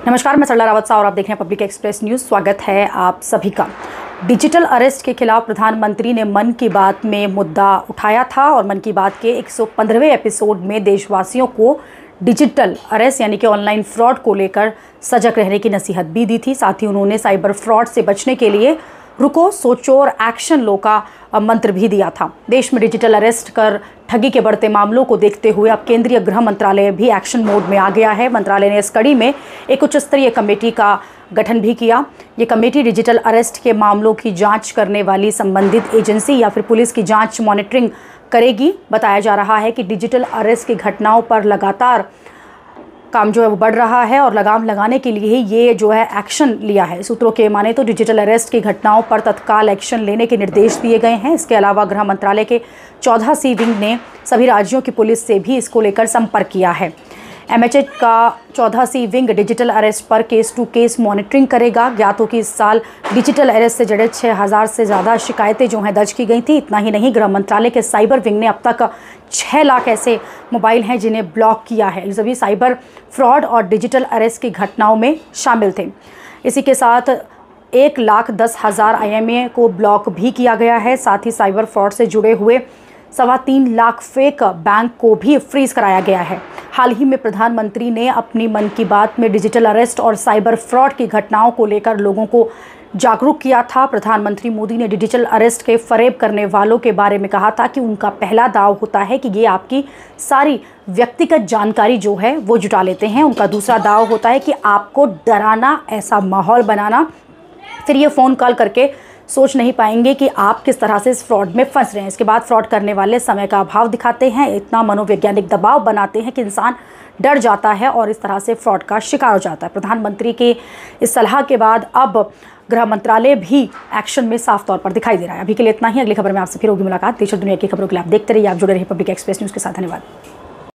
नमस्कार, मैं सरला रावत और आप देख रहे हैं पब्लिक एक्सप्रेस न्यूज़। स्वागत है आप सभी का। डिजिटल अरेस्ट के खिलाफ प्रधानमंत्री ने मन की बात में मुद्दा उठाया था और मन की बात के 115वें एपिसोड में देशवासियों को डिजिटल अरेस्ट यानी कि ऑनलाइन फ्रॉड को लेकर सजग रहने की नसीहत भी दी थी। साथ ही उन्होंने साइबर फ्रॉड से बचने के लिए रुको, सोचो और एक्शन लो का मंत्र भी दिया था। देश में डिजिटल अरेस्ट कर ठगी के बढ़ते मामलों को देखते हुए अब केंद्रीय गृह मंत्रालय भी एक्शन मोड में आ गया है। मंत्रालय ने इस कड़ी में एक उच्च स्तरीय कमेटी का गठन भी किया। ये कमेटी डिजिटल अरेस्ट के मामलों की जांच करने वाली संबंधित एजेंसी या फिर पुलिस की जांच मॉनिटरिंग करेगी। बताया जा रहा है कि डिजिटल अरेस्ट की घटनाओं पर लगातार काम जो है वो बढ़ रहा है और लगाम लगाने के लिए ये जो है एक्शन लिया है। सूत्रों के माने तो डिजिटल अरेस्ट की घटनाओं पर तत्काल एक्शन लेने के निर्देश दिए गए हैं। इसके अलावा गृह मंत्रालय के 14C विंग ने सभी राज्यों की पुलिस से भी इसको लेकर संपर्क किया है। MHA का 14C विंग डिजिटल अरेस्ट पर केस टू केस मॉनिटरिंग करेगा। ज्ञात हो कि इस साल डिजिटल अरेस्ट से जुड़े 6000 से ज़्यादा शिकायतें जो हैं दर्ज की गई थी। इतना ही नहीं, गृह मंत्रालय के साइबर विंग ने अब तक 6 लाख ऐसे मोबाइल हैं जिन्हें ब्लॉक किया है। ये सभी साइबर फ्रॉड और डिजिटल अरेस्ट की घटनाओं में शामिल थे। इसी के साथ 1,10,000 IMEI को ब्लॉक भी किया गया है। साथ ही साइबर फ्रॉड से जुड़े हुए 3.25 लाख फेक बैंक को भी फ्रीज कराया गया है। हाल ही में प्रधानमंत्री ने अपनी मन की बात में डिजिटल अरेस्ट और साइबर फ्रॉड की घटनाओं को लेकर लोगों को जागरूक किया था। प्रधानमंत्री मोदी ने डिजिटल अरेस्ट के फरेब करने वालों के बारे में कहा था कि उनका पहला दाव होता है कि ये आपकी सारी व्यक्तिगत जानकारी जो है वो जुटा लेते हैं। उनका दूसरा दाव होता है कि आपको डराना, ऐसा माहौल बनाना, फिर ये फ़ोन कॉल करके सोच नहीं पाएंगे कि आप किस तरह से इस फ्रॉड में फंस रहे हैं। इसके बाद फ्रॉड करने वाले समय का अभाव दिखाते हैं, इतना मनोवैज्ञानिक दबाव बनाते हैं कि इंसान डर जाता है और इस तरह से फ्रॉड का शिकार हो जाता है। प्रधानमंत्री के इस सलाह के बाद अब गृह मंत्रालय भी एक्शन में साफ तौर पर दिखाई दे रहा है। अभी के लिए इतना ही। अगली खबर में आपसे फिर होगी मुलाकात। देश और दुनिया की खबरों के लिए आप देखते रहिए, आप जुड़े रहिए पब्लिक एक्सप्रेस न्यूज़ के साथ। धन्यवाद।